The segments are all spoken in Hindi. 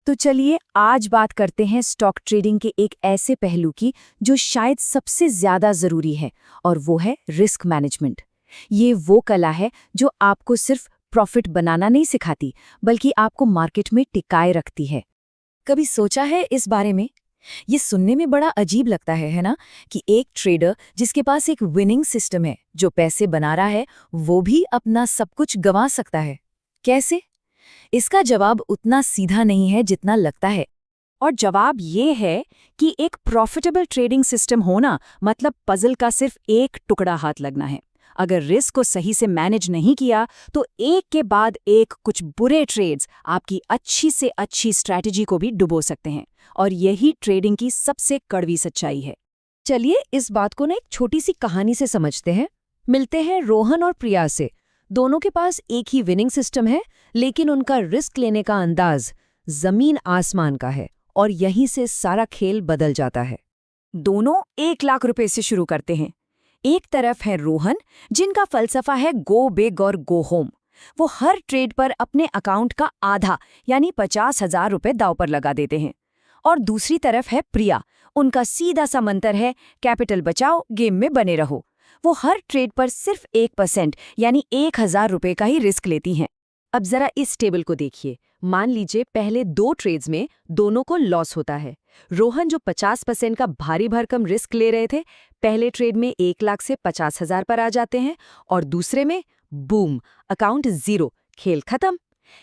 तो चलिए आज बात करते हैं स्टॉक ट्रेडिंग के एक ऐसे पहलू की जो शायद सबसे ज्यादा जरूरी है, और वो है रिस्क मैनेजमेंट। ये वो कला है जो आपको सिर्फ प्रॉफिट बनाना नहीं सिखाती, बल्कि आपको मार्केट में टिकाए रखती है। कभी सोचा है इस बारे में? ये सुनने में बड़ा अजीब लगता है ना, कि एक ट्रेडर जिसके पास एक विनिंग सिस्टम है, जो पैसे बना रहा है, वो भी अपना सब कुछ गंवा सकता है। कैसे? इसका जवाब उतना सीधा नहीं है जितना लगता है। और जवाब ये है कि एक प्रॉफिटेबल ट्रेडिंग सिस्टम होना मतलब पजल का सिर्फ एक टुकड़ा हाथ लगना है। अगर रिस्क को सही से मैनेज नहीं किया तो एक के बाद एक कुछ बुरे ट्रेड्स आपकी अच्छी से अच्छी स्ट्रैटेजी को भी डुबो सकते हैं। और यही ट्रेडिंग की सबसे कड़वी सच्चाई है। चलिए इस बात को एक छोटी सी कहानी से समझते हैं। मिलते हैं रोहन और प्रिया से। दोनों के पास एक ही विनिंग सिस्टम है, लेकिन उनका रिस्क लेने का अंदाज जमीन आसमान का है, और यहीं से सारा खेल बदल जाता है। दोनों 1 लाख रुपए से शुरू करते हैं। एक तरफ है रोहन, जिनका फलसफा है गो बिग और गो होम। वो हर ट्रेड पर अपने अकाउंट का आधा यानी 50,000 रुपए दांव पर लगा देते हैं। और दूसरी तरफ है प्रिया, उनका सीधा सा मंत्र है कैपिटल बचाओ, गेम में बने रहो। वो हर ट्रेड पर सिर्फ 1% यानी 1,000 रुपए का ही रिस्क लेती हैं। अब जरा इस टेबल को देखिए। मान लीजिए पहले 2 ट्रेड्स में दोनों को लॉस होता है। रोहन जो 50% का भारी भरकम रिस्क ले रहे थे, पहले ट्रेड में 1 लाख से 50,000 पर आ जाते हैं, और दूसरे में बूम, अकाउंट 0, खेल खत्म।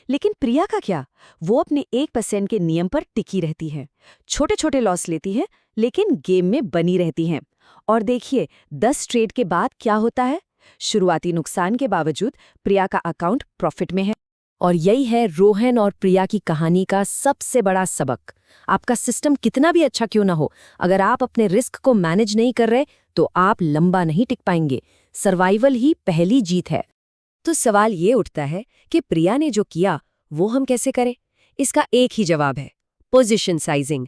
लेकिन प्रिया का क्या? वो अपने 1% के नियम पर टिकी रहती है। छोटे छोटे लॉस लेती है, लेकिन गेम में बनी रहती हैं। और देखिए 10 ट्रेड के बाद क्या होता है। शुरुआती नुकसान के बावजूद प्रिया का अकाउंट प्रॉफिट में है। और यही है रोहन और प्रिया की कहानी का सबसे बड़ा सबक। आपका सिस्टम कितना भी अच्छा क्यों ना हो, अगर आप अपने रिस्क को मैनेज नहीं कर रहे तो आप लंबा नहीं टिक पाएंगे। सर्वाइवल ही पहली जीत है। तो सवाल ये उठता है कि प्रिया ने जो किया वो हम कैसे करें? इसका एक ही जवाब है, पोजीशन साइजिंग।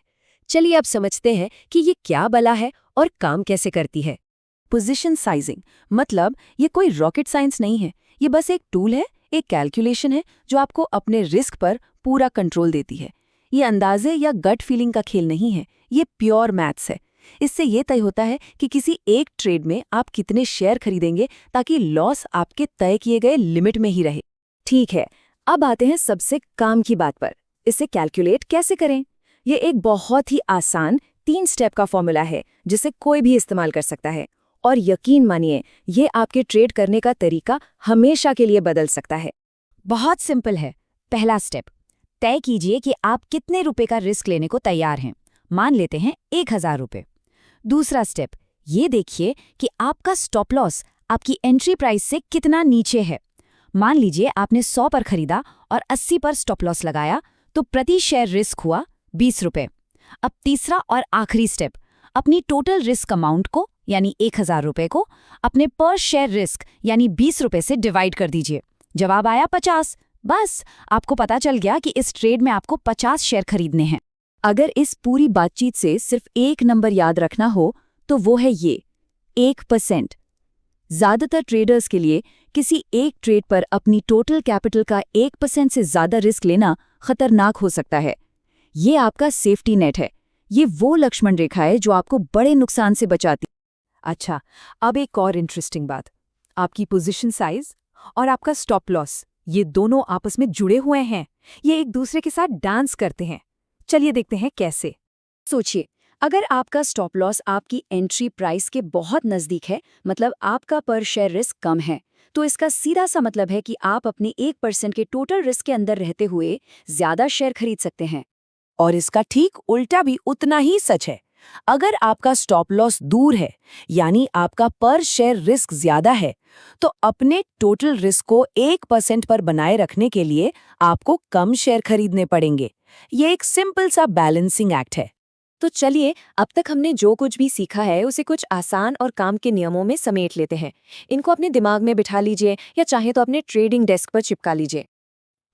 चलिए अब समझते हैं कि ये क्या बला है और काम कैसे करती है। पोजीशन साइजिंग मतलब ये कोई रॉकेट साइंस नहीं है। ये बस एक टूल है, एक कैलकुलेशन है जो आपको अपने रिस्क पर पूरा कंट्रोल देती है। ये अंदाजे या गट फीलिंग का खेल नहीं है, ये प्योर मैथ्स है। इससे ये तय होता है कि किसी एक ट्रेड में आप कितने शेयर खरीदेंगे ताकि लॉस आपके तय किए गए लिमिट में ही रहे। ठीक है, अब आते हैं सबसे काम की बात पर। इसे कैलकुलेट कैसे करें? ये एक बहुत ही आसान 3 स्टेप का फॉर्मूला है जिसे कोई भी इस्तेमाल कर सकता है। और यकीन मानिए, ये आपके ट्रेड करने का तरीका हमेशा के लिए बदल सकता है। बहुत सिंपल है। पहला स्टेप, तय कीजिए कि आप कितने रुपए का रिस्क लेने को तैयार हैं। मान लेते हैं 1,000 रुपए। दूसरा स्टेप, ये देखिए कि आपका स्टॉप लॉस आपकी एंट्री प्राइस से कितना नीचे है। मान लीजिए आपने 100 पर खरीदा और 80 पर स्टॉप लॉस लगाया, तो प्रति शेयर रिस्क हुआ 20 रुपए। अब तीसरा और आखिरी स्टेप, अपनी टोटल रिस्क अमाउंट को यानी 1,000 रुपए को अपने पर शेयर रिस्क यानी 20 रुपए से डिवाइड कर दीजिए। जवाब आया 50। बस आपको पता चल गया कि इस ट्रेड में आपको 50 शेयर खरीदने हैं। अगर इस पूरी बातचीत से सिर्फ एक नंबर याद रखना हो तो वो है ये, 1%। ज्यादातर ट्रेडर्स के लिए किसी एक ट्रेड पर अपनी टोटल कैपिटल का 1% से ज्यादा रिस्क लेना खतरनाक हो सकता है। ये आपका सेफ्टी नेट है। ये वो लक्ष्मण रेखा है जो आपको बड़े नुकसान से बचाती। अच्छा, अब एक और इंटरेस्टिंग बात, आपकी पोजीशन साइज और आपका स्टॉप लॉस, ये दोनों आपस में जुड़े हुए हैं। ये एक दूसरे के साथ डांस करते हैं। चलिए देखते हैं कैसे। सोचिए, अगर आपका स्टॉप लॉस आपकी एंट्री प्राइस के बहुत नज़दीक है, मतलब आपका पर शेयर रिस्क कम है, तो इसका सीधा सा मतलब है कि आप अपने 1% के टोटल रिस्क के अंदर रहते हुए ज़्यादा शेयर खरीद सकते हैं। और इसका ठीक उल्टा भी उतना ही सच है। अगर आपका स्टॉप लॉस दूर है, यानी आपका पर शेयर रिस्क ज्यादा है, तो अपने टोटल रिस्क को 1% पर बनाए रखने के लिए आपको कम शेयर खरीदने पड़ेंगे। ये एक सिंपल सा बैलेंसिंग एक्ट है। तो चलिए, अब तक हमने जो कुछ भी सीखा है उसे कुछ आसान और काम के नियमों में समेट लेते हैं। इनको अपने दिमाग में बिठा लीजिए, या चाहे तो अपने ट्रेडिंग डेस्क पर चिपका लीजिए।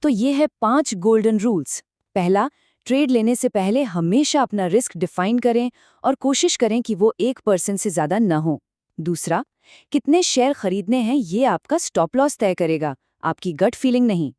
तो ये है 5 गोल्डन रूल्स। पहला, ट्रेड लेने से पहले हमेशा अपना रिस्क डिफाइन करें और कोशिश करें कि वो 1% से ज़्यादा न हो। दूसरा, कितने शेयर खरीदने हैं ये आपका स्टॉप लॉस तय करेगा, आपकी गट फीलिंग नहीं।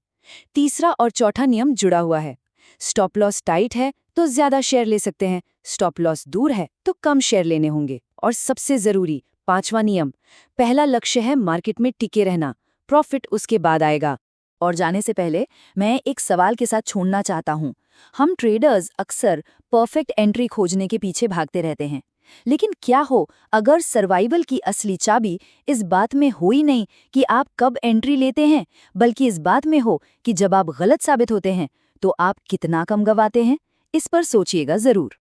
तीसरा और चौथा नियम जुड़ा हुआ है। स्टॉप लॉस टाइट है तो ज्यादा शेयर ले सकते हैं, स्टॉप लॉस दूर है तो कम शेयर लेने होंगे। और सबसे जरूरी 5वां नियम, पहला लक्ष्य है मार्केट में टिके रहना, प्रॉफिट उसके बाद आएगा। और जाने से पहले मैं एक सवाल के साथ छोड़ना चाहता हूँ। हम ट्रेडर्स अक्सर परफेक्ट एंट्री खोजने के पीछे भागते रहते हैं, लेकिन क्या हो अगर सर्वाइवल की असली चाबी इस बात में हो ही नहीं कि आप कब एंट्री लेते हैं, बल्कि इस बात में हो कि जब आप गलत साबित होते हैं तो आप कितना कम गवाते हैं? इस पर सोचिएगा जरूर।